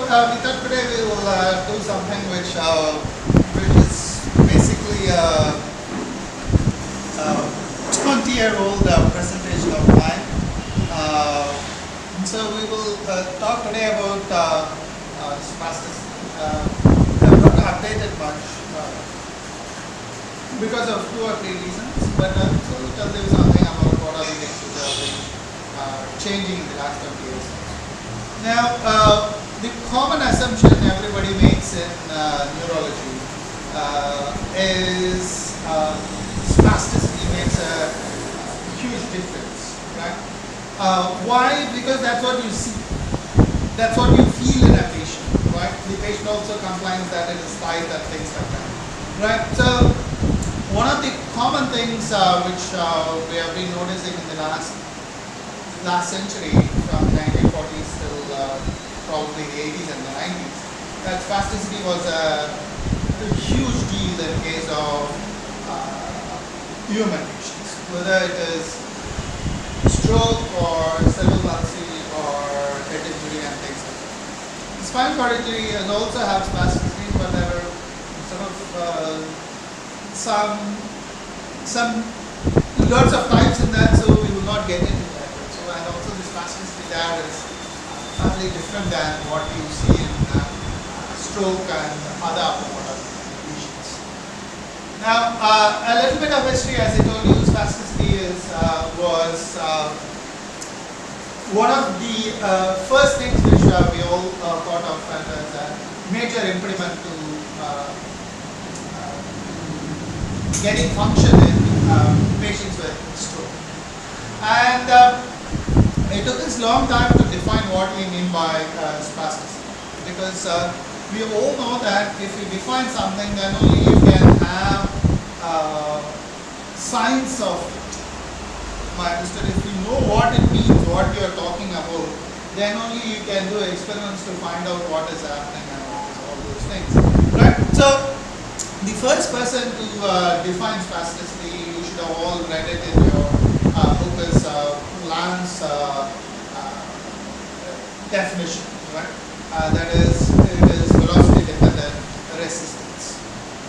we thought today we will do something which is basically a 20-year-old presentation of mine. So we will talk today about spasticity. I'm not update it much because of 2 or 3 reasons, but I will tell you something about what are the things which have been changing in the last 20 years. Now, the common assumption everybody makes in neurology is spasticity makes a huge difference, right? Why? Because that's what you see, that's what you feel in a patient, right? The patient also complains that it is tight and things like that, right? So, one of the common things which we have been noticing in the last century, from the 1940s till probably the 80s and the 90s, that spasticity was a huge deal in case of human patients, whether it is stroke or cerebral palsy or head injury and things like that. The spinal cord injury also have spasticity, but there are sort of some lots of types in that, so we will not get into that. So, and also the spasticity there is slightly different than what you see in stroke and other motor lesions. Now, a little bit of history, as I told you, spasticity was one of the first things which we all thought of as a major impediment to getting function in patients with stroke. And it took us a long time to define what we mean by spasticity, because we all know that if you define something, then only you can have signs of it. My understanding, if you know what it means, what you are talking about, then only you can do experiments to find out what is happening and all those things, right? So, the first person to define spasticity, you should have all read it in your book, is Lance definition, right? That is, it is velocity dependent resistance,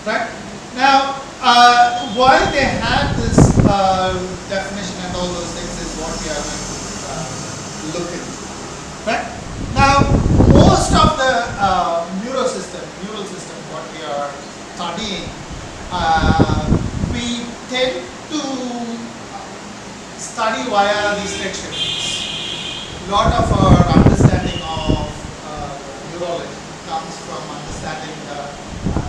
right? Now, why they had this definition and all those things is what we are going to look into, right? Now, most of the neural system, what we are studying, we tend to study via these textures. A lot of our understanding of neurology comes from understanding the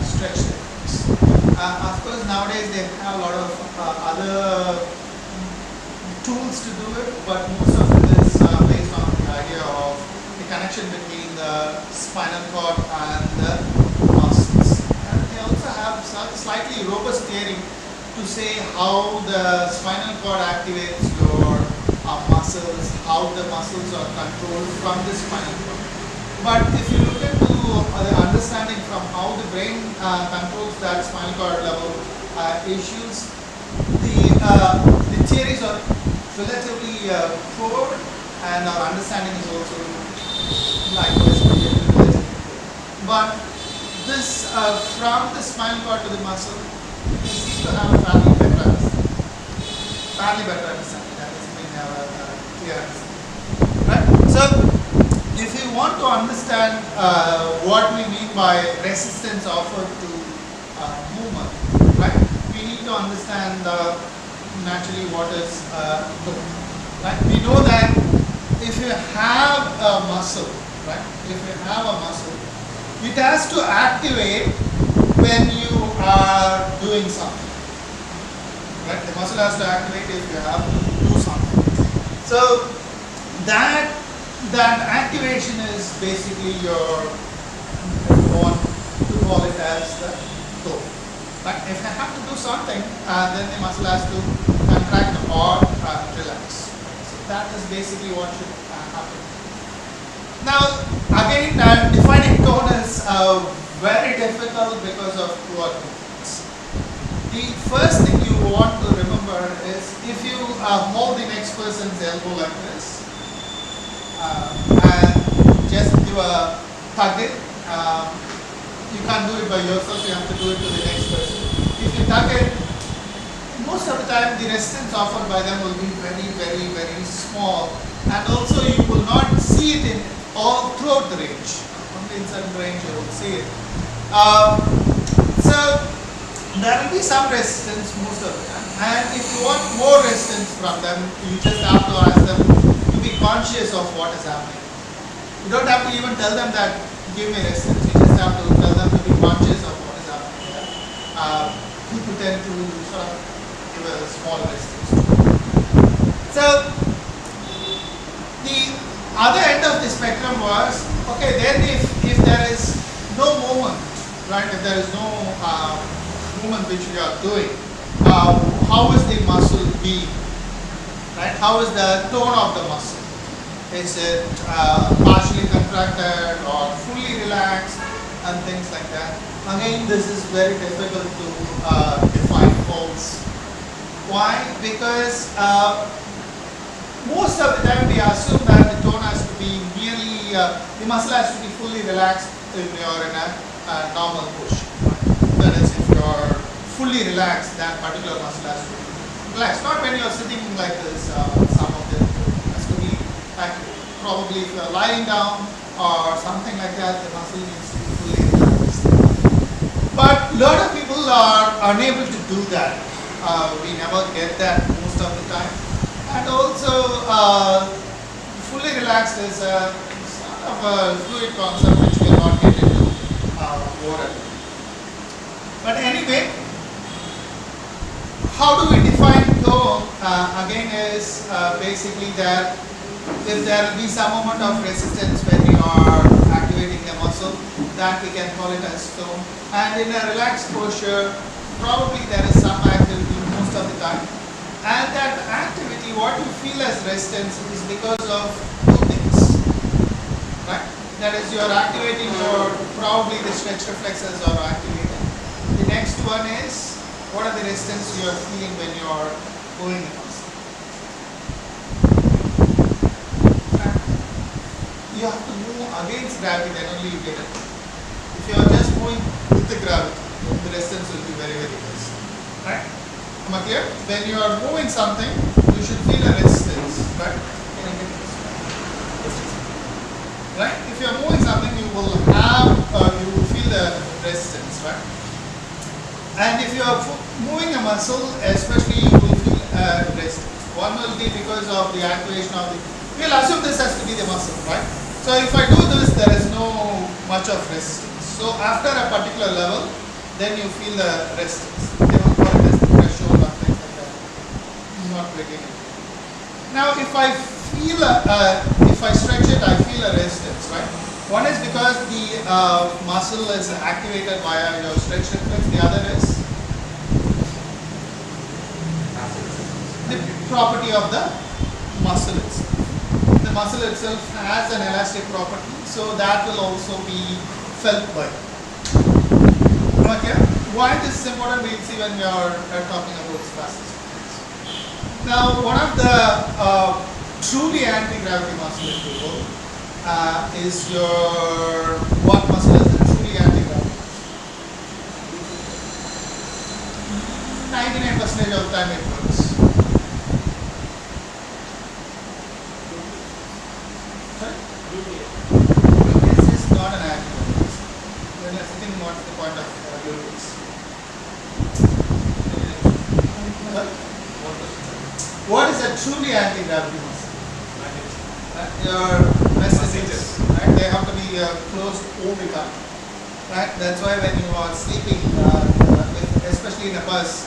stretch techniques. Of course, nowadays they have a lot of other tools to do it, but most of it is based on the idea of the connection between the spinal cord and the muscles. And they also have some slightly robust theory to say how the spinal cord activates your muscles, how the muscles are controlled from the spinal cord. But if you look into the understanding from how the brain controls that spinal cord level issues, the theories are relatively poor, and our understanding is also likewise relatively poor. But this from the spinal cord to the muscle, we seem to have fairly better understanding. That is being clear understanding, right? So, if you want to understand what we mean by resistance offered to movement, right? We need to understand naturally what is load, right? We know that if you have a muscle, right? If you have a muscle, it has to activate when you are doing something, right? The muscle has to activate if you have to do something. So that activation is basically your, if you want to call it as the flow. But if I have to do something, then the muscle has to contract or relax. So that is basically what should happen. Now, again, defining tone is very difficult because of 2 or 3 things. The first thing you want to remember is, if you hold the next person's elbow like this, and just give a tug it. You can't do it by yourself, you have to do it to the next person. If you tug it, most of the time the resistance offered by them will be very small, and also you will not see it in all throughout the range. Only in certain range you will see it. So there will be some resistance most of the time, and if you want more resistance from them, you just have to ask them to be conscious of what is happening. You don't have to even tell them that give me resistance, you just have to tell them to be conscious of what is happening here. People tend to sort of give a small resistance. So the other end of the spectrum was, okay, then if there is no movement, right, if there is no movement which we are doing, how is the muscle being, right? How is the tone of the muscle? Is it partially contracted or fully relaxed and things like that? Again, this is very difficult to define also. Why? Because most of the time we assume that the tone has to be merely, the muscle has to be fully relaxed if you are in a normal position. That is, if you are fully relaxed, that particular muscle has to be relaxed. Not when you are sitting like this, some of them has to be active. Probably if you are lying down or something like that, the muscle needs to be fully relaxed. But a lot of people are unable to do that. We never get that most of the time. And also, fully relaxed is a sort of a fluid concept which we will not get into more at all. But anyway, how do we define tone? Again, is basically that if there will be some amount of resistance when you are activating the muscle, that we can call it as tone. And in a relaxed posture, probably there is some activity most of the time. And that activity, what you feel as resistance is because of two things, right? That is, you are activating your, probably the stretch reflexes are activated. The next one is, what are the resistance you are feeling when you are moving the muscle? You have to move against gravity, then only you get it. If you are just moving with the gravity, the resistance will be very less. Right? Am I clear? When you are moving something, you should feel a resistance. Right? Can I get this? Right? If you are moving something, you will have, you will feel the resistance. Right? And if you are moving a muscle, especially, you will feel resistance. One will be because of the activation of the. We'll assume this has to be the muscle, right? So if I do this, there is no much of resistance. So after a particular level, then you feel the resistance. They will call it as the threshold or things like that. Not breaking it. Now, if I feel, if I stretch it, I feel a resistance, right? One is because the muscle is activated via your stretch reflex. The other is the property of the muscle itself. The muscle itself has an elastic property, so that will also be felt by it. Okay? Why this is important, we'll see when we are talking about spasticity. Now, one of the truly anti-gravity muscle, if you will, is your, what muscle is the truly anti-gravity muscle? 99% of the time it works. Gluteus is not an anti-gravity muscle. When you're sitting, what's the point of gluteus? What is a truly anti-gravity muscle? Your vestiges, right? They have to be closed orbita, right? That's why when you are sleeping, especially in a bus,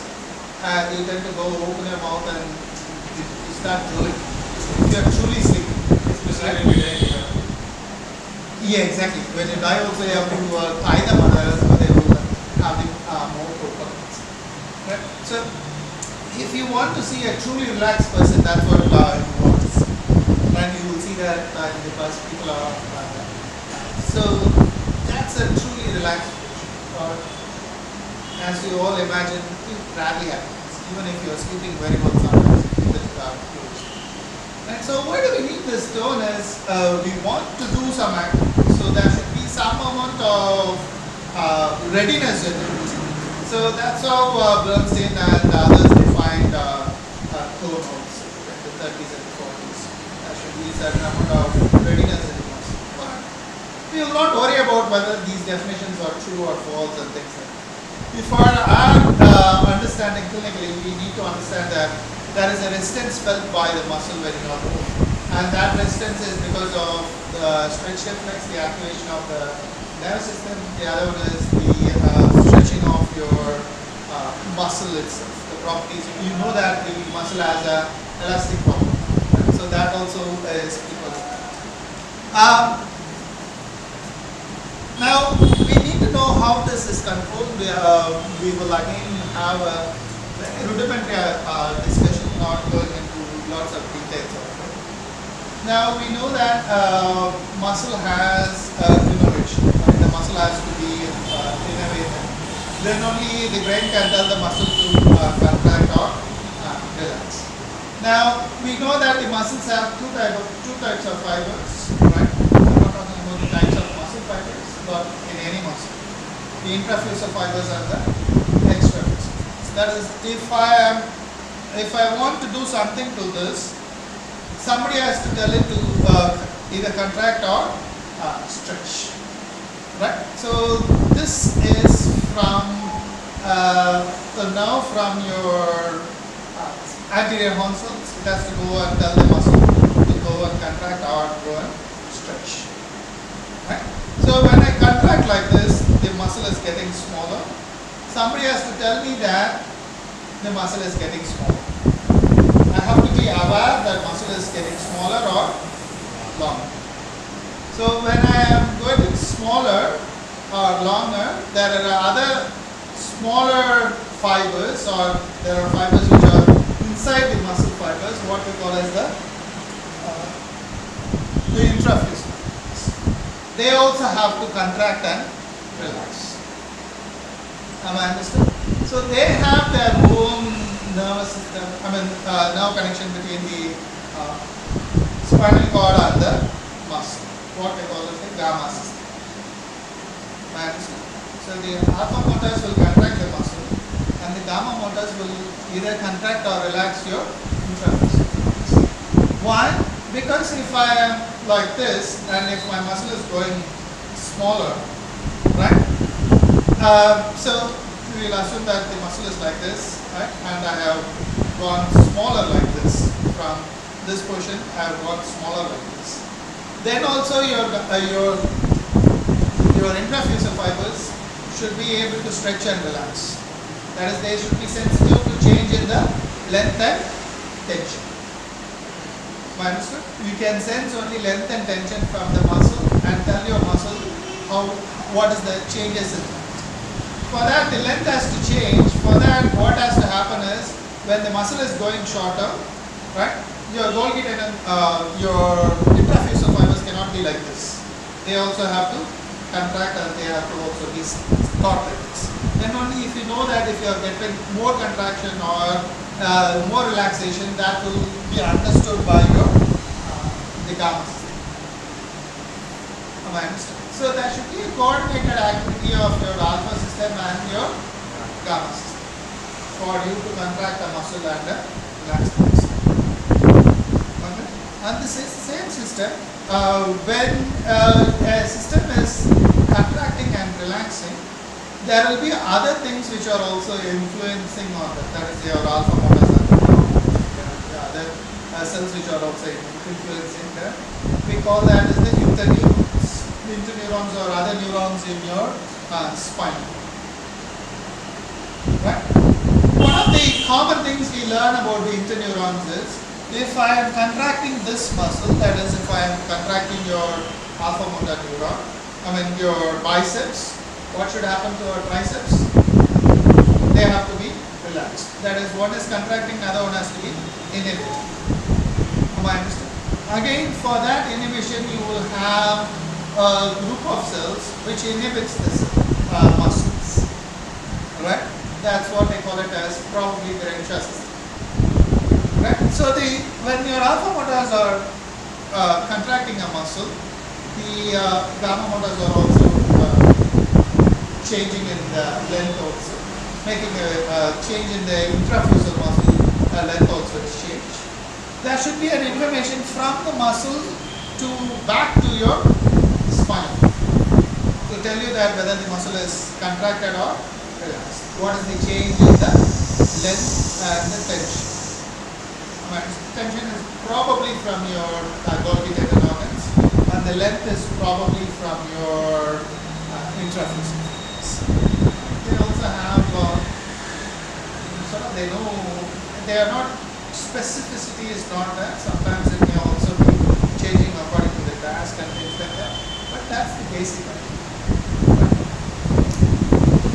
you tend to go open your mouth and you start drooling. If you are truly sleeping, especially when you die. Yeah, exactly. When you die, also you have to tie them, otherwise they will have the more open. Right? So, if you want to see a truly relaxed person, that's what you want to see. And you will see that in the past people are so that's a truly relaxed person. As you all imagine, it rarely happens. Even if you are sleeping very well, sometimes you get closed. And so why do we need this tone is we want to do some activity. So there should be some amount of readiness in it. So that's how Bernstein and others defined tone also in the 30s and 40s. There should be a certain amount of readiness in it. But we will not worry about whether these definitions are true or false and things like that. For our understanding clinically, we need to understand that there is a resistance felt by the muscle when you are moving. And that resistance is because of the stretch reflex, the activation of the nervous system. The other one is the stretching of your muscle itself, the properties. You know that the muscle has a elastic property. So that also is because of that. Now, we need to know how this is controlled. We will again have a very rudimentary discussion, not going into lots of details of it. Now, we know that muscle has innervation. The muscle has to be innervated. Then only the brain can tell the muscle to contract or relax. Now, we know that the muscles have two types of fibers, right? I'm not talking about the types of muscle fibers, but in any muscle. The intrafusor fibers and the extrafusor. So that is, if I want to do something to this, somebody has to tell it to either contract or stretch. Right? So this is from the nerve from your anterior horn cells. It has to go and tell the muscle to go and contract or go and stretch. Right? So when I contract like this, the muscle is getting smaller. Somebody has to tell me that the muscle is getting smaller. I have to be aware that muscle is getting smaller or longer. So when I am getting smaller or longer, there are other smaller fibers, or there are fibers which are inside the muscle fibers, what we call as the intrafusor. They also have to contract and relax. Am I understood? So they have their own nervous system, nerve connection between the spinal cord and the muscle. What we call as the gamma system. Am I understood? So the alpha motors will contract the muscle, and the gamma motors will either contract or relax your intrafusor. Why? Because if I am like this, and if my muscle is going smaller, right? So we will assume that the muscle is like this, right? And I have gone smaller like this. From this portion, I have gone smaller like this. Then also your intrafusor fibers should be able to stretch and relax. That is, they should be sensitive to change in the length and tension. Understood? You can sense only length and tension from the muscle and tell your muscle what is the changes in that. For that, the length has to change. For that, what has to happen is, when the muscle is going shorter, right, your Golgi tendon, your intrafusor fibers cannot be like this. They also have to contract, and they have to also be taut like this. Then only if you know that if you are getting more contraction or more relaxation, that will be understood by your the gamma system. Am I understood? So there should be a coordinated activity of your alpha system and your gamma system for you to contract a muscle and relax the muscle. Okay? And this is the same system. When a system is contracting and relaxing, there will be other things which are also influencing on that. That is your alpha motors and the other cells which are also influencing that. We call that as the interneurons. Interneurons or other neurons in your spine. Right? One of the common things we learn about the interneurons is, if I am contracting this muscle, that is, if I am contracting your alpha motor neuron, your biceps, what should happen to our triceps? They have to be relaxed. That is, one is contracting, another one has to be inhibited. Am I understood? Again, for that inhibition, you will have a group of cells which inhibits this muscles. Right? That's what they call it as probably the Renshaw system. Right? So when your alpha motors are contracting a muscle, The gamma motors are also changing in the length also, making a change in the intrafusal muscle length also is changed. There should be an information from the muscle to back to your spine to tell you that whether the muscle is contracted or relaxed. What is the change in the length and the tension? Tension is probably from your Golgi tendon organs, and the length is probably from your intrafusal. They also have sort of, they know, they are not, specificity is not there. Sometimes it may also be changing according to the task and things like that, but that's the basic idea.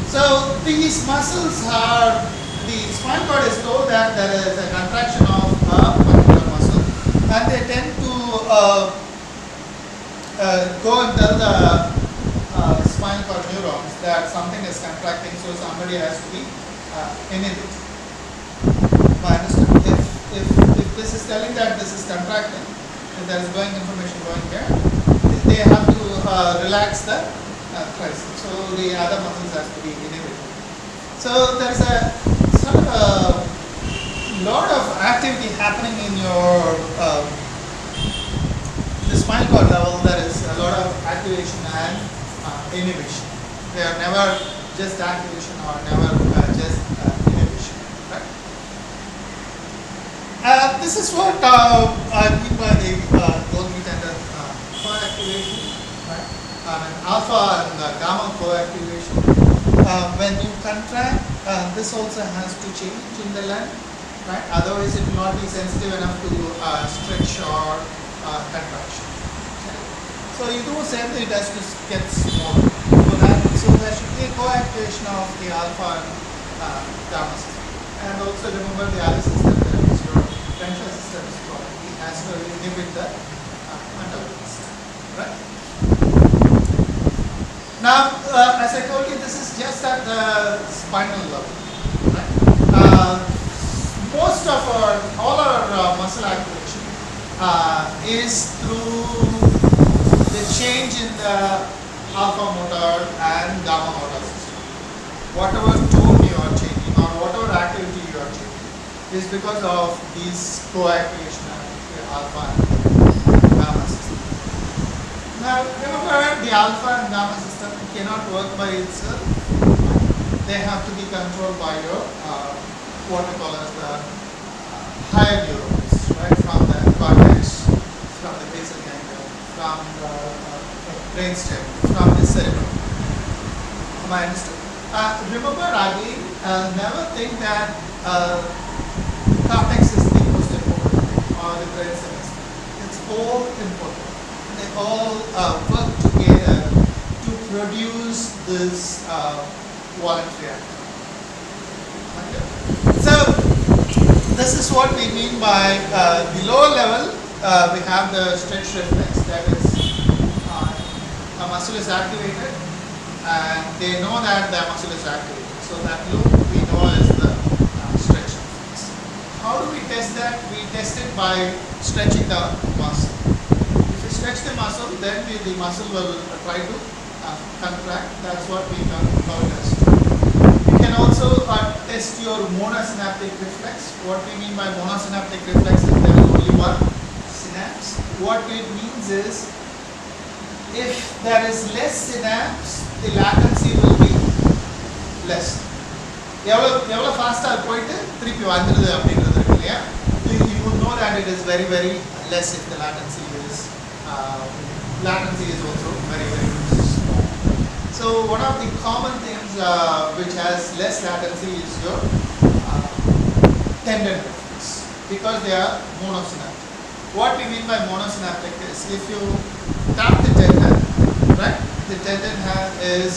So these muscles are, the spinal cord is told that there is a contraction of a particular muscle, and they tend to go and tell the spinal cord neurons that something is contracting, so somebody has to be inhibited. I understand. If this is telling that this is contracting, if there is going information going here, they have to relax the tricep. So the other muscles has to be inhibited. So there is a sort of a lot of activity happening in your the spinal cord level. There is a lot of activation and inhibition. They are never just activation or never just inhibition. Right? This is what I mean by the Golgi tendon co-activation, right? Alpha and gamma co-activation. When you contract, this also has to change in the length, right? Otherwise, it will not be sensitive enough to stretch or contraction. Okay? So you do say that it has to get smaller. So there should be a co-activation of the alpha and gamma system. And also remember the other system, that is your ventral system, it has to inhibit the antagonist, right? Now, as I told you, this is just at the spinal level, right? Most of all our muscle activation is through the change in the alpha motor and gamma motor system. Whatever tone you are changing or whatever activity you are changing is because of these co-activation of the alpha and gamma system. Now remember, the alpha and gamma system cannot work by itself. They have to be controlled by your what we call as the higher neurons, right? From the cortex, from the basal ganglia, from the brainstem, from the cerebrum. Am I understood? Remember again, never think that cortex is the most important or the brainstem is. It's all important. They all work together to produce this voluntary activity. So this is what we mean by the lower level. We have the stretch reflex, that is a muscle is activated and they know that the muscle is activated. So that loop we know is the stretch reflex. How do we test that? We test it by stretching the muscle. If you stretch the muscle, then the muscle will try to contract. That's what we call test. You can also test your monosynaptic reflex. What we mean by monosynaptic reflex is there is only one synapse. What it means is, if there is less synapse, the latency will be less. எவ்வளோ ஃபாஸ்ட்டாக போயிட்டு திருப்பி வந்துடுது அப்படின்றது இருக்கு இல்லையா? You would know that it is very, very less if the latency is also very, very small. So one of the common things which has less latency is your tendon reflex, because they are monosynaptic. What we mean by monosynaptic is, if you tap the tendon, right? The tendon is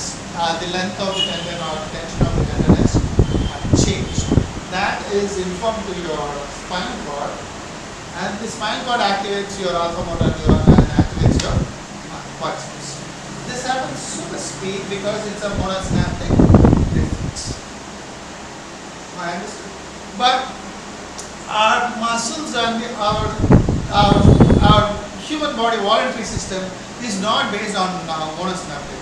the length of the tendon or tension of the tendon is changed. That is informed to your spinal cord, and the spinal cord activates your alpha motor neuron and activates your cortex. This happens super speed because it's a monosynaptic reflex. I understand. But our muscles and our human human body voluntary system is not based on monosynaptic.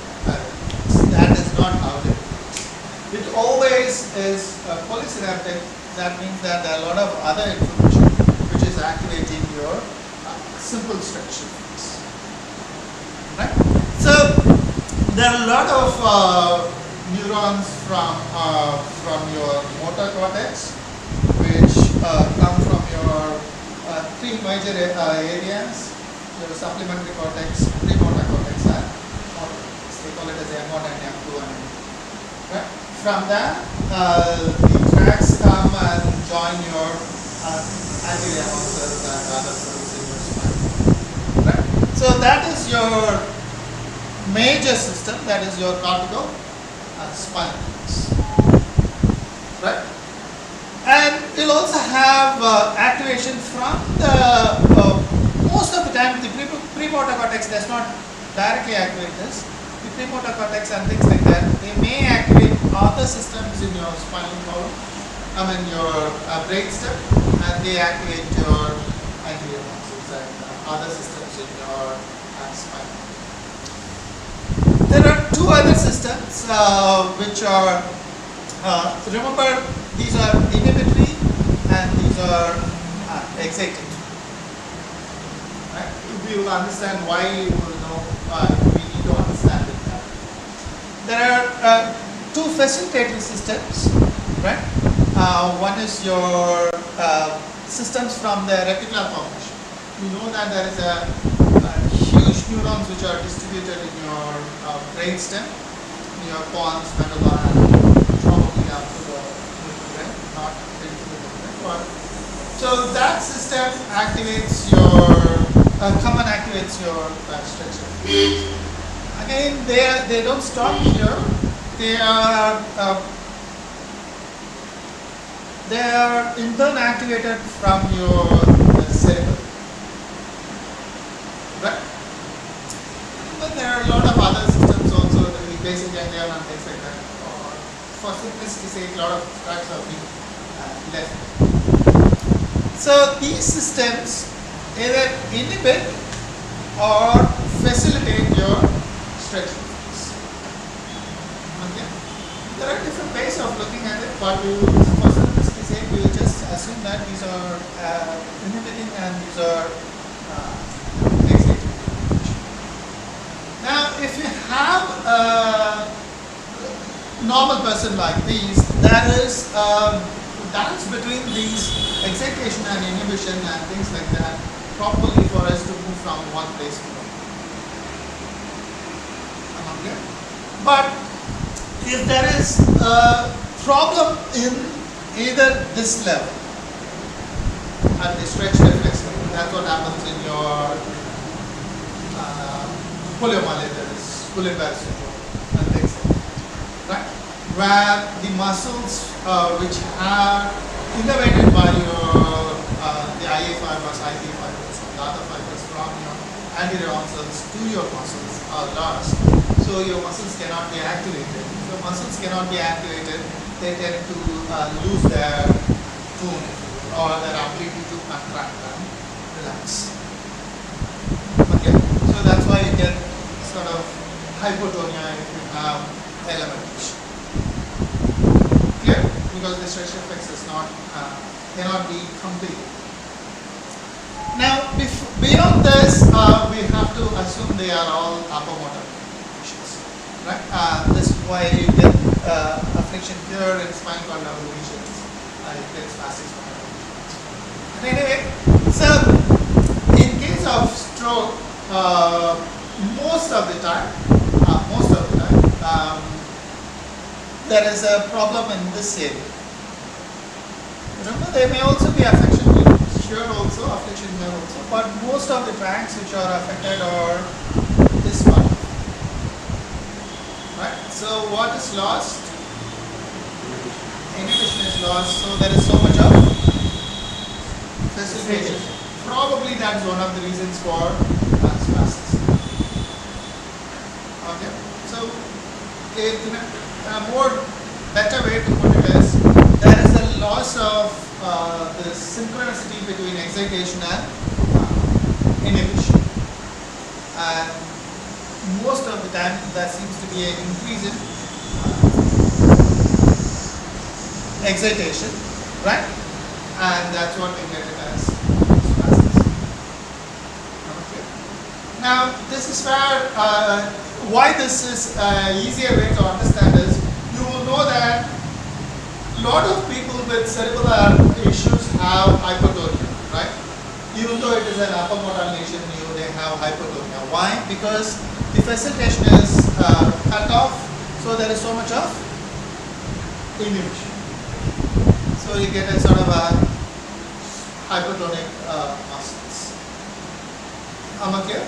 That is not how it works. It always is polysynaptic. That means that there are a lot of other information which is activating your simple structure. Right? So there are a lot of neurons from your motor cortex, which come from your three major areas: your supplementary cortex, premotor cortex, and motor cortex. They call it as M1 and M2 and M3. Right? From that, the tracks come and join your anterior muscles and other cells in your spine. Right? So that is your major system. That is your cortical spinal cortex. Right? And you'll also have activation from the most of the time the premotor cortex does not directly activate this. The premotor cortex and things like that, they may activate other systems in your spinal column, your brainstem, and they activate your anterior muscles and other systems in your spine. There are two other systems which are, remember, these are inhibitory and these are excitatory. Right? We will understand why we will know, we need to understand it. There are two facilitatory systems, right? One is your systems from the reticular formation. You know that there is a huge neurons which are distributed in your brainstem, in your pons, medulla, and probably up to the brain, not into the brain. So that system activates your, activates your structure. Again, they don't stop here. They are in turn activated from your cerebellum. Right? But there are a lot of other systems also, the basic ganglion and things like that. Or for simplicity's sake, a lot of tracks have been left. So these systems either inhibit or facilitate your stretching. Okay? There are different ways of looking at it, but for simplicity's sake, we will just assume that these are inhibiting and these are exciting. Now, if you have a normal person like these, there is a balance between these excitation and inhibition and things like that, probably for us to move from one place to another. Okay? But if there is a problem in either this level, at the stretch reflex level, that's what happens in your poliomyelitis, Guillain-Barré syndrome, and things like that, right? Where the muscles which are innervated by your the IA fibers, IT fibers, and the other fibers from your anterior muscles to your muscles are lost. So your muscles cannot be activated. If your muscles cannot be activated, they tend to lose their tone or their ability to contract and relax. Okay, so that's why you get sort of hypotonia if you have elementation. Clear? Because the stretch reflex is not cannot be complete. Now, beyond this, we have to assume they are all upper motor lesions, right? This is why you get affliction here in spinal cord level lesions. You get spastic spinal cord lesions. Anyway, so in case of stroke, most of the time, there is a problem in this area. Remember, there may also be affection here also, affliction here also, but most of the tracts which are affected are this one. Right? So what is lost? Inhibition is lost, so there is so much of facilitation. Probably that's one of the reasons for spasticity. Okay, so a more better way to put it is there is a loss of the synchronicity between excitation and inhibition. and most of the time there seems to be an increase in excitation, right? And that's what we get it as spasticity. Okay. Now, this is where why this is easier way to understand is you will know that a lot of people with cerebral issues have hypotonia, right? Even though it is an upper motor lesion, they have hypotonia. Why? Because the facilitation is cut off, so there is so much of inhibition. So you get a sort of a hypotonic muscles. Am I clear?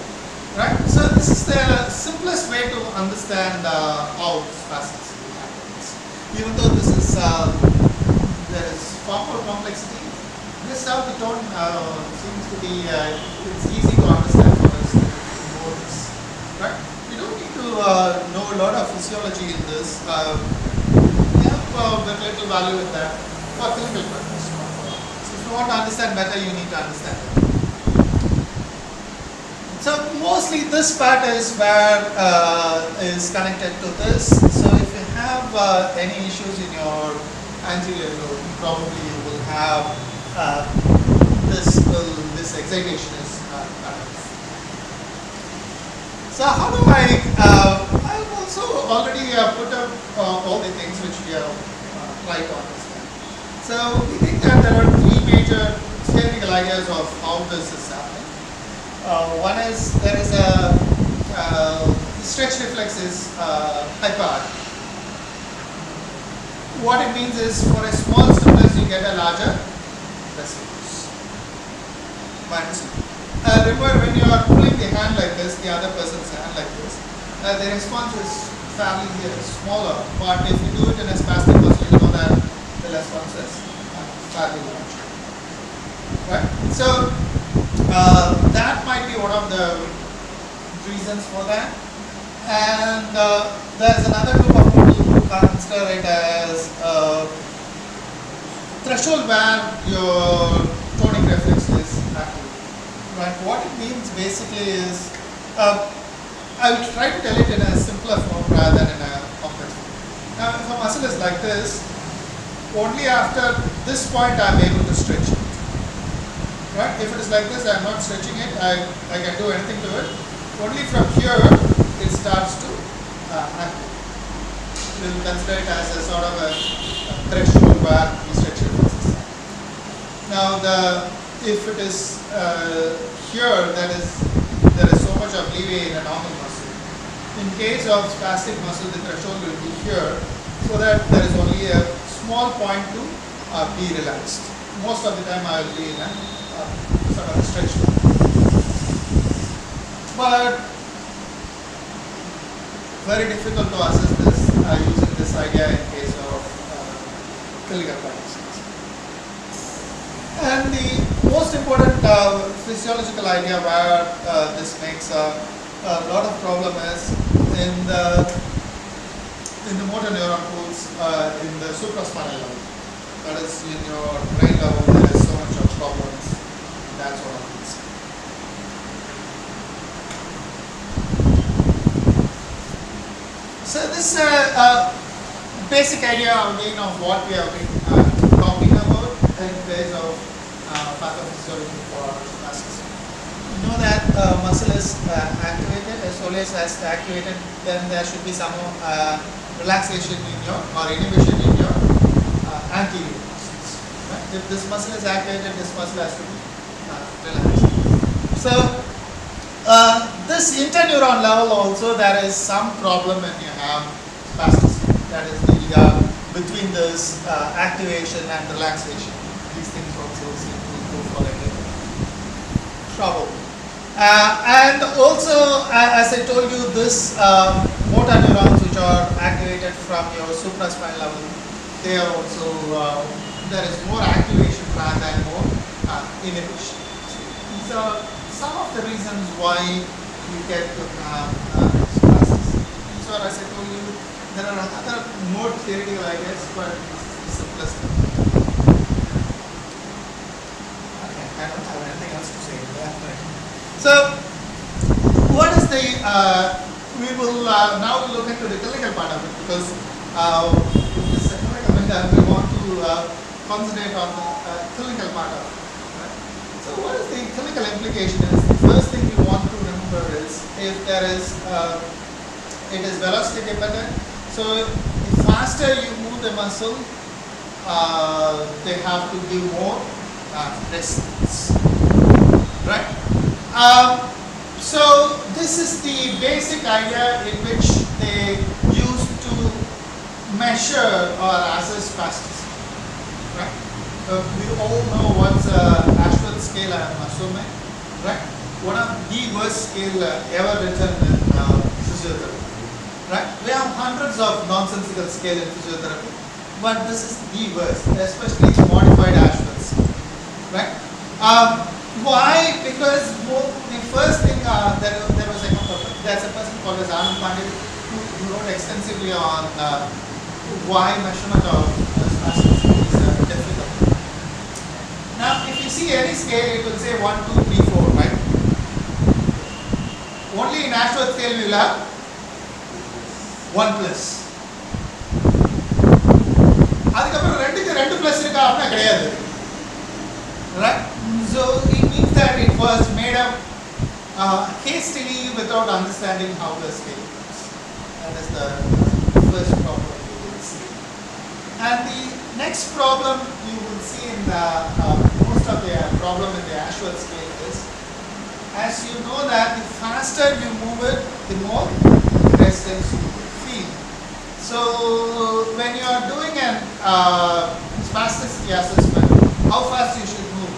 Right? So this is the simplest way to understand how spasticity happens. Even though this is there is far more complexity, this how the tone seems to be it's easy to understand for us modes. Right? You don't need to know a lot of physiology in this. You have very little value in that for clinical purpose. So if you want to understand better, you need to understand it. So mostly this part is where is connected to this. So if you have any issues in your anterior lobe, probably you will have this excitation is cut off. So how do I've also already put up all the things which we have tried to understand. So we think that there are three major theoretical ideas of how this is happening. One is there is a stretch reflex is hyper. What it means is for a small stimulus you get a larger response. Remember when you are pulling the hand like this, the other person's hand like this, the response is fairly smaller. But if you do it in a spastic muscle, you know that the response is fairly large. Right? So that might be one of the reasons for that. And there's another group of people who consider it as a threshold where your tonic reflex is active. Right? What it means basically is, I will try to tell it in a simpler form rather than in a complex form. Now, if a muscle is like this, only after this point I am able to stretch it. Right? If it is like this, I am not stretching it, I can do anything to it. Only from here, it starts to activate. We will consider it as a sort of a threshold where we stretch it. Now, if it is here, there is so much of leeway in a normal muscle. In case of spastic muscle, the threshold will be here, so that there is only a small point to be relaxed. Most of the time, I will be in a sort of stretch mode. But very difficult to assess this using this idea in case of clinical practices. And the most important physiological idea where this makes a lot of problem is in the motor neuron pools in the supraspinal level. That is, in your brain level, there is so much of problems. That's what happens. So this basic idea again of what we have been talking about in case of pathophysiology for spasticity. You know that muscle is activated. As soon as it's activated, then there should be some relaxation in your or inhibition in your anterior muscles. Right? If this muscle is activated, this muscle has to be relaxed. So this interneuron level also there is some problem when you have spasticity. That is the between this activation and relaxation. These things also seem to go for a trouble. And also, as I told you, this motor neurons which are activated from your supraspinal level, they are also there is more activation rather than more inhibition. These are some of the reasons why you get to have spasticity. So as I told you, there are other more theoretical ideas, but this is the simplest. Okay, I don't have anything else to say. So, what is is the, we will now look into the clinical part of it, because this is recommend that we want to concentrate on the clinical part of it. Right? So what is the clinical implication is, the first thing you want to remember is, if there is, it is velocity dependent. So the faster you move the muscle, they have to give more resistance. Right? So this is the basic idea in which they used to measure or assess spasticity. Right? We all know what's Ashworth scale, I'm assuming. Right? One of the worst scale ever written in physiotherapy. Right? We have hundreds of nonsensical scale in physiotherapy, but this is the worst, especially modified Ashworth scale. Right? Why? Because the first thing, there was there's a person called as Anand Pandey who wrote extensively on why measurement of spasticity is difficult. Now, if you see any scale, it will say 1, 2, 3, 4, right? Only in Ashworth scale we will have 1 plus. அதுக்கப்புறம் ரெண்டு plus இருக்கா அப்படின்னா கிடையாது. Right? So it means that it was made up hastily without understanding how the scale works. That is the first problem you will see. And the next problem you will see in the most of the problem in the Ashworth scale is, as you know that the faster you move it, the more resistance you will feel. So when you are doing an spasticity assessment, how fast you should move?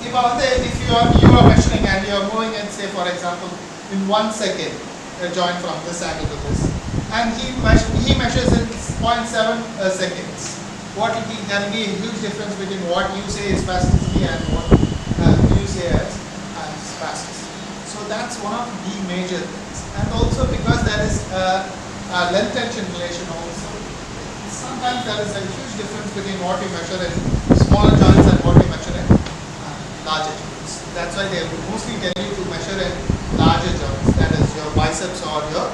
If you are measuring and you are moving it, say for example, in 1 second, a joint from this angle to this, and he measures in 0.7 seconds. What will be, there will be a huge difference between what you say is spasticity and what you say as spasticity. So that's one of the major things. And also because there is a length tension relation also, sometimes there is a huge difference between what you measure in smaller joints and what you measure in larger joints. That's why they mostly tell you to measure in larger joints, that is your biceps or your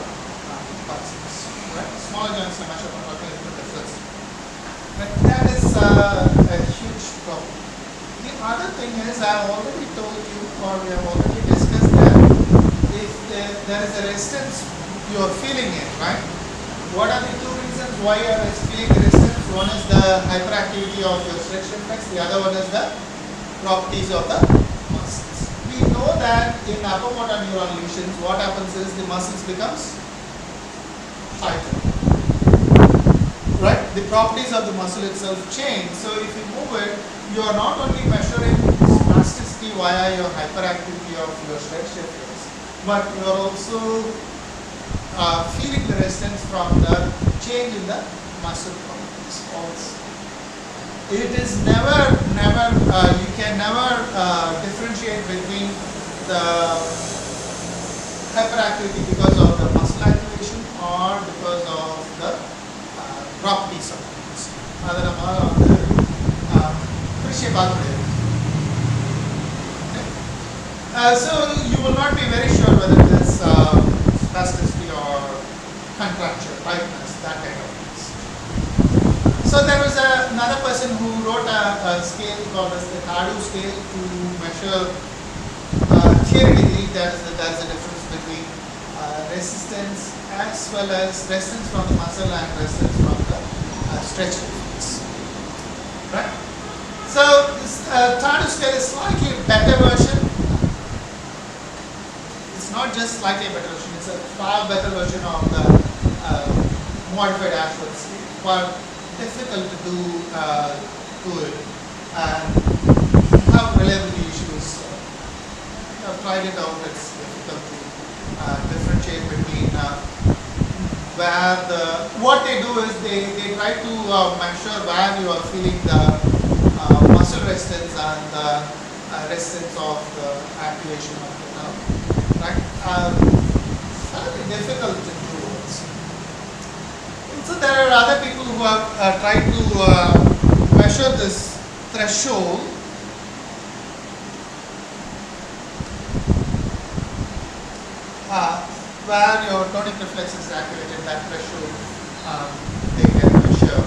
biceps. Right? Smaller joints you measure for a difference. But that is a huge problem. The other thing is, I have already told you, or we have already discussed that if there is a resistance, you are feeling it, right? What are the two reasons why you are feeling resistance? One is the hyperactivity of your stretch reflex, the other one is the properties of the muscles. We know that in upper motor neuron lesions, what happens is the muscles becomes tighter. Right? The properties of the muscle itself change. So if you move it, you are not only measuring spasticity via your hyperactivity of your stretch reflex, but you are also feeling the resistance from the change in the muscle properties also. It is never, you can never differentiate between the hyperactivity because of the muscle activation or because of the properties of the muscle. That is so you will not be very sure whether it is spasticity or contracture, tightness, that kind of things. So there was another person who wrote a scale called as the Tardu scale to measure theory degree. There is a difference between resistance as well as resistance from the muscle and resistance from the stretch reflex. Right? So this Tardu scale is slightly better version. It's not just slightly better version, it's a far better version of the modified Ashworth scale. But difficult to do it, and have reliability issues. I've tried it out, it's difficult to differentiate between where what they do is they try to measure where you are feeling the muscle resistance and the resistance of the activation of the nerve. Right? Fairly difficult to do. So there are other people who have tried to measure this threshold where your tonic reflex is activated, that threshold they can measure.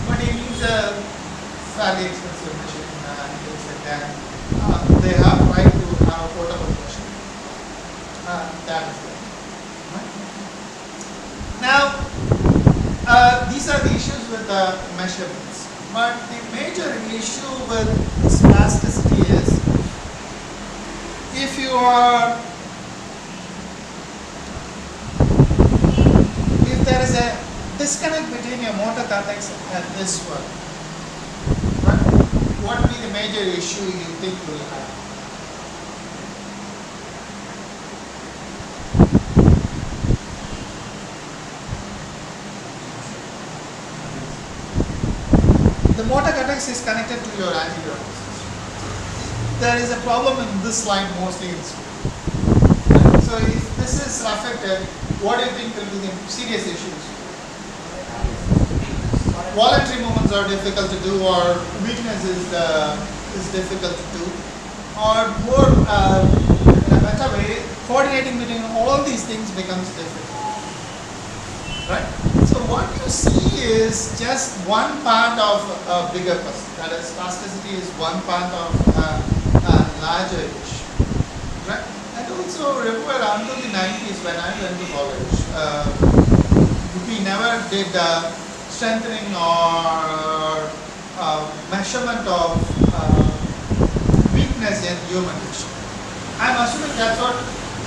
But it needs a fairly expensive machine and things like that. They have right to have a portable machine. That is it. Right? Now, these are the issues with the measurements. But the major issue with spasticity is if you are, if there is a disconnect between your motor cortex and this one, right? What will be the major issue you think you will have? The motor cortex is connected to your anterior nervous system. There is a problem in this line mostly in school. So if this is affected, what do you think will be the serious issues? Voluntary movements are difficult to do, or weakness is difficult to do, or more in a better way, coordinating between all these things becomes difficult. Right? So what you see is just one part of a bigger puzzle. That is, spasticity is one part of a larger issue. Right? And also remember, until the 90s when I went to college, we never did strengthening or measurement of weakness in human tissue. I'm assuming that's what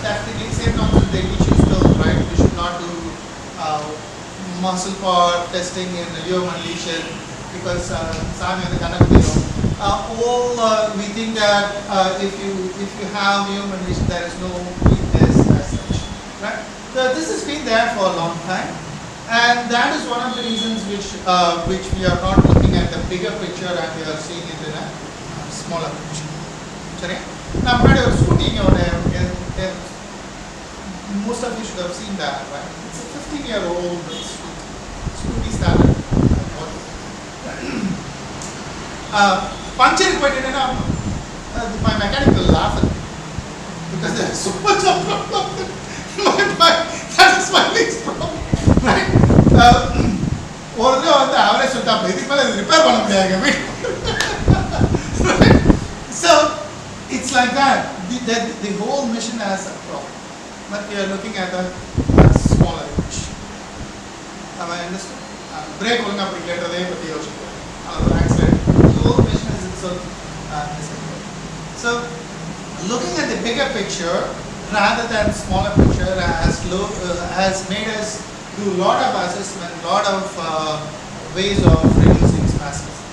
the same nonsense they teach you still, right? We should not do muscle power testing in human lesion because we think that if you have human lesion there is no weakness as such, right? So this has been there for a long time, and that is one of the reasons which we are not looking at the bigger picture and we are seeing it in a smaller picture. Sorry? Now, most of you should have seen that, right? It's a 15-year-old scooty standard. Puncture my mechanic will laugh at me because there is so much of problem in my mind. That is my next problem, right? So it's like that. The whole mission has a problem. But we are looking at a smaller image. Have I understood? Break only later accident. The whole mission is itself disappeared. So looking at the bigger picture rather than smaller picture has made us do a lot of assessment, a lot of ways of reducing spasticity.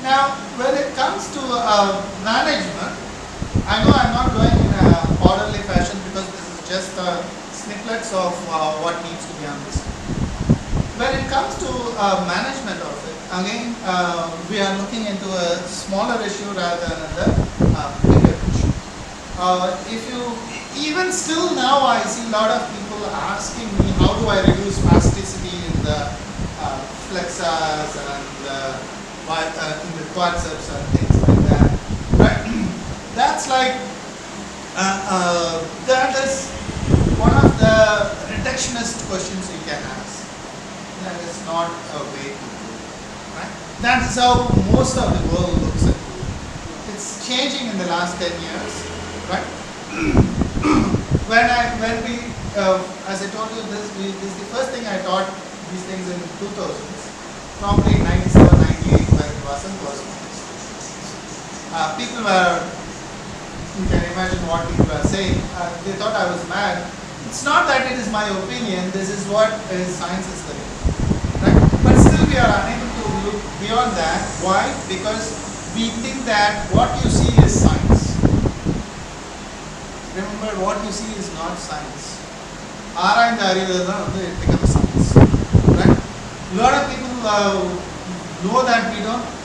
Now, when it comes to management, I know I'm not going in an orderly fashion because this is just snippets of what needs to be understood. When it comes to management of it, again, we are looking into a smaller issue rather than a bigger issue. Even still now, I see a lot of people asking me, how do I reduce spasticity in the flexors and in the quadriceps and things like that, right? That's like, that is one of the reductionist questions you can ask. That is not a way to do it, right? That is how most of the world looks at it. It's changing in the last 10 years, right? As I told you, this is the first thing I taught these things in 2000s, probably 97, 98 when Vasant was people were, you can imagine what people were saying, they thought I was mad. It's not that it is my opinion, this is what science is telling, right? But still we are unable to look beyond that. Why? Because we think that what you see is science. Remember, what you see is not science. It becomes science, right? A lot of people know that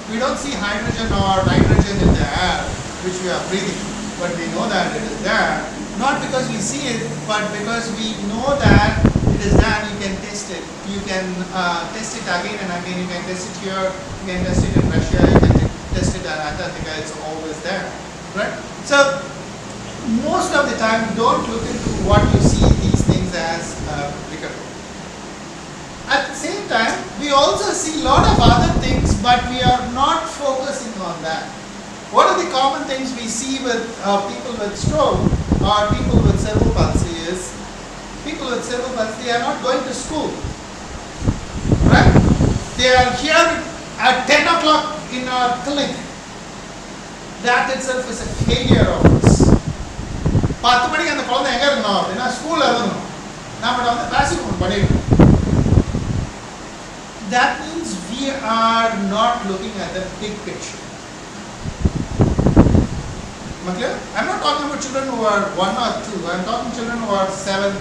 we don't see hydrogen or nitrogen in the air which we are breathing, but we know that it is there, not because we see it, but because we know that it is there. You can test it. You can test it again and again. You can test it here. You can test it in Russia. You can test it in Antarctica. It's always there, right? So most of the time don't look into what you see these things as bigger. At the same time, we also see a lot of other things, but we are not focusing on that. What are the common things we see with people with stroke or people with cerebral palsy is people with cerebral palsy, they are not going to school, right? They are here at 10 o'clock in our clinic. That itself is a failure of us. 10 மணிக்கு அந்த குழந்தை எங்க இருக்கணும் அப்படின்னா ஸ்கூல்ல இருக்கணும். நாம வந்து பாசிவ் பண்ணிருக்கோம். That means we are not looking at the big picture. I'm not talking about children who are 1 or 2. I'm talking children who are 7,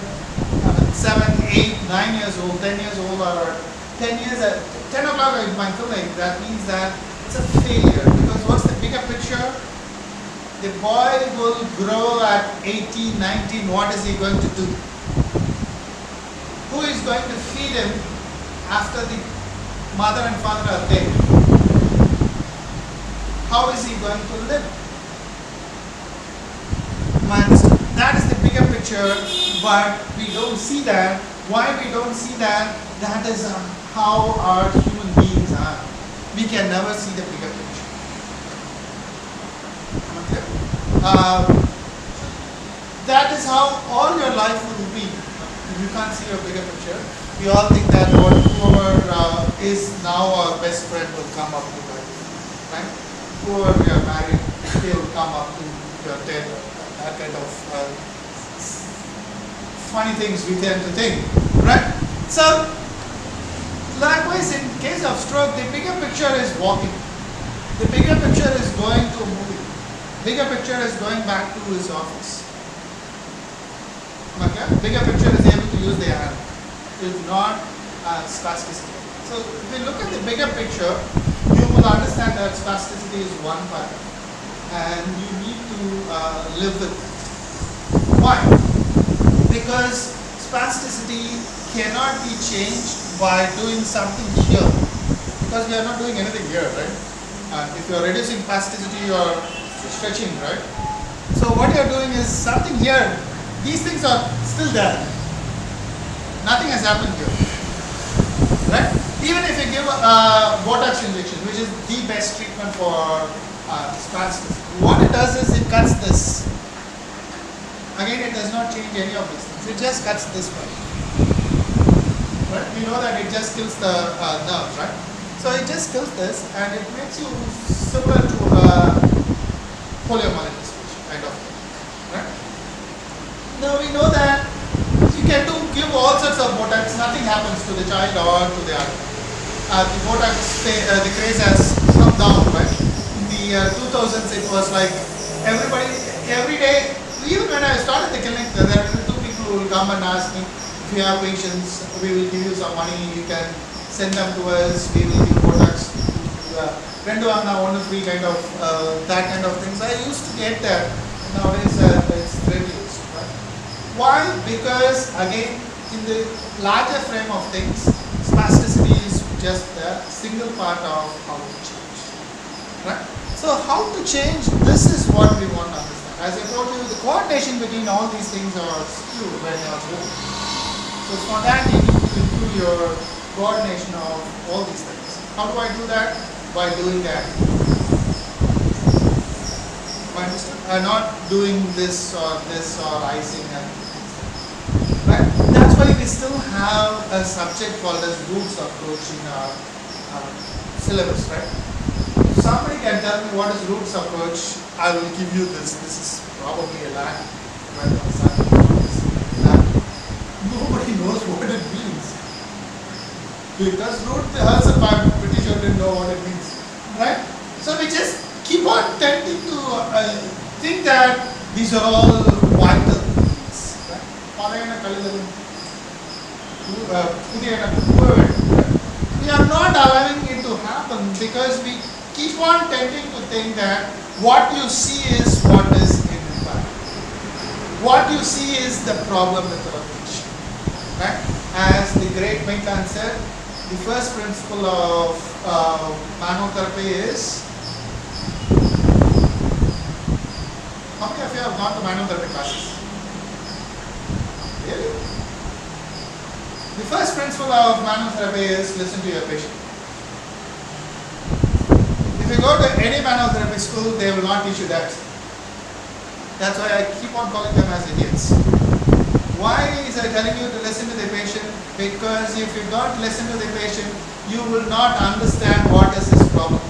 8, 9 years old, 10 years old, or 10 years at 10 o'clock in my clinic. That means that it's a failure. Because what's the bigger picture? The boy will grow at 18, 19. What is he going to do? Who is going to feed him after the mother and father are dead? How is he going to live? That is the bigger picture, but we don't see that. Why we don't see that? That is how our human beings are. We can never see the bigger picture. Okay? That is how all your life will be. If you can't see your bigger picture, we all think that whoever is now our best friend will come up to us, right? Whoever we are married, they will come up to your table. That kind of funny things we tend to think, right? So, likewise, in case of stroke, the bigger picture is walking. The bigger picture is going to a movie. Bigger picture is going back to his office. Okay? Bigger picture is able to use the hand. It is not spasticity. So, if you look at the bigger picture, you will understand that spasticity is one part. And you need to live with it. Why? Because spasticity cannot be changed by doing something here. Because we are not doing anything here, right? If you are reducing spasticity, you are stretching, right? So what you are doing is something here. These things are still there. Nothing has happened here, right? Even if you give a Botox injection, which is the best treatment for spasticity, what it does is it cuts this. Again, it does not change any of these things. It just cuts this part. Right? We know that it just kills the nerves, right? So it just kills this, and it makes you similar to poliomyelitis kind of thing. Right? Now we know that you can give all sorts of Botox. Nothing happens to the child or to the adult. The Botox, the craze has come down, right? In the 2000s, it was like everybody, every day. Even when I started the clinic, there were 2 people who will come and ask me, if you have patients, we will give you some money, you can send them to us, we will give Botox. Rendu Anna, 1 free kind of, that kind of things. I used to get that. Nowadays, it's reduced. Right? Why? Because, again, in the larger frame of things, spasticity is just a single part of how to change. Right? So, how to change, this is what we want to understand. As I told you, the coordination between all these things are skewed when you are doing. So for that, you need to improve your coordination of all these things. How do I do that? By doing that. Not doing this or icing and right? That's why we still have a subject called as roots approach in our syllabus, right? If somebody can tell me what is roots approach, I will give you this. This is probably a lag. Nobody knows what it means. Because root herself, I'm pretty sure didn't know what it means. Right? So we just keep on tending to think that these are all vital things. We are not allowing it to happen because we keep on tending to think that what you see is what is in fact. What you see is the problem with our patient. Right? As the great Maitland said, the first principle of manotherapy is, how many of you have gone to manual therapy classes? Really? The first principle of manual therapy is listen to your patient. If you go to any manual therapy school, they will not teach you that. That's why I keep on calling them as idiots. Why is I telling you to listen to the patient? Because if you don't listen to the patient, you will not understand what is his problem.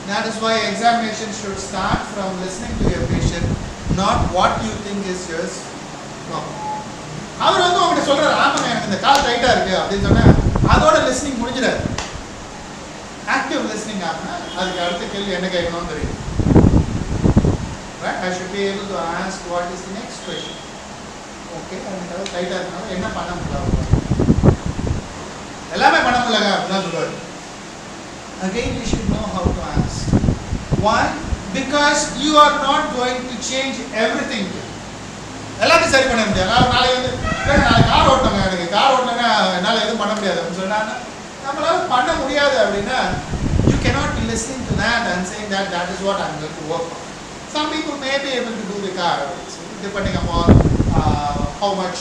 That is why examination should start from listening to your patient, not what you think is his problem. அவர் வந்து உங்கள்கிட்ட சொல்கிறார், ஆமாங்க எனக்கு இந்த கால் டைட்டாக இருக்குது அப்படின்னு சொன்னால் அதோட லிஸ்னிங் முடிஞ்சிடாது. ஆக்டிவ் லிஸ்னிங் ஆகுனா அதுக்கு அடுத்த கேள்வி என்ன கேட்கணும்னு தெரியும். Right? I should be able to ask what is the next question. Okay, எனக்கு டைட்டாக இருக்கனால என்ன பண்ண முடியல, எல்லாமே பண்ண முடியலங்க அப்படிதான் சொல்லுவார். Again, you should know how to ask. Why? Because you are not going to change everything. எல்லாத்தையும் சரி பண்ண முடியாது. நாளைக்கு வந்து நாளைக்கு கார் ஓட்டணுங்க, எனக்கு கார் ஓட்டணுங்க என்னால் எதுவும் பண்ண முடியாது அப்படின்னு சொன்னாங்கன்னா நம்மளால பண்ண முடியாது அப்படின்னா you cannot be listening to that and saying that that is what I'm going to work on. Some people may be able to do the car depending upon how much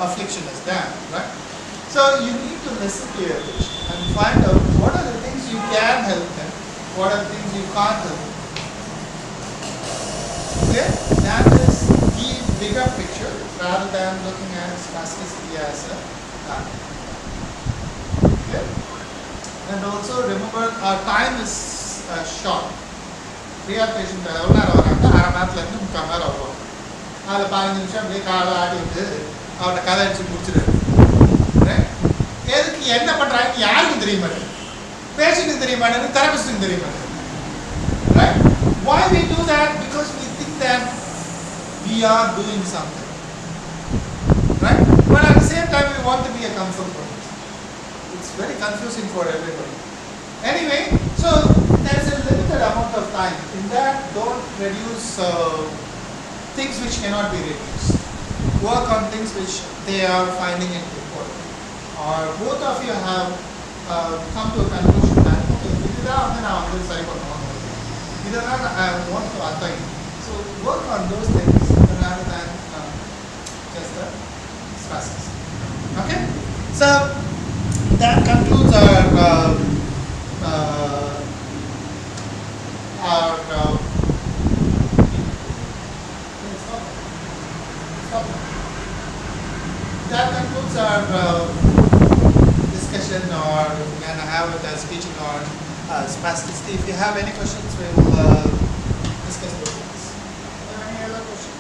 affliction is there, right? So you need to listen to your patient and find out what are the things you can help them, what are the things you can't help them. Okay? That is the bigger picture rather than looking at spasticity as a target. Okay? And also remember our time is short. Real patient எவ்வளோ நேரம் வராங்க, அரை நேரத்துலேருந்து 3/4 நேரம் வருவாங்க. அதில் 15 நிமிஷம் அப்படியே காலை ஆடி விட்டு அவர்கிட்ட கதை அடிச்சு முடிச்சிடுறாரு. எதுக்கு என்ன பண்ணுறாங்கன்னு யாருக்கும் தெரிய மாட்டேங்குது, பேஷண்ட்டுக்கு தெரிய மாட்டேங்குது, தெரபிஸ்ட்டுக்கு தெரிய மாட்டேங்குது. Right? Why we do that? Because we think that we are doing something. Right? But at the same time we want to be a comfort for it. It's very confusing for everybody. Anyway, so there is a limited amount of time. In that, don't reduce things which cannot be reduced. Work on things which they are finding it important. Or both of you have come to a conclusion that okay, இதுதான் வந்து நான் வந்து சரி பண்ணுவேன், இதுதான் I want to attain. So work on those things rather than just the spasticity. Okay? So that concludes our that concludes our discussion, or we're going to have it as teaching on spasticity. If you have any questions, we will discuss those things.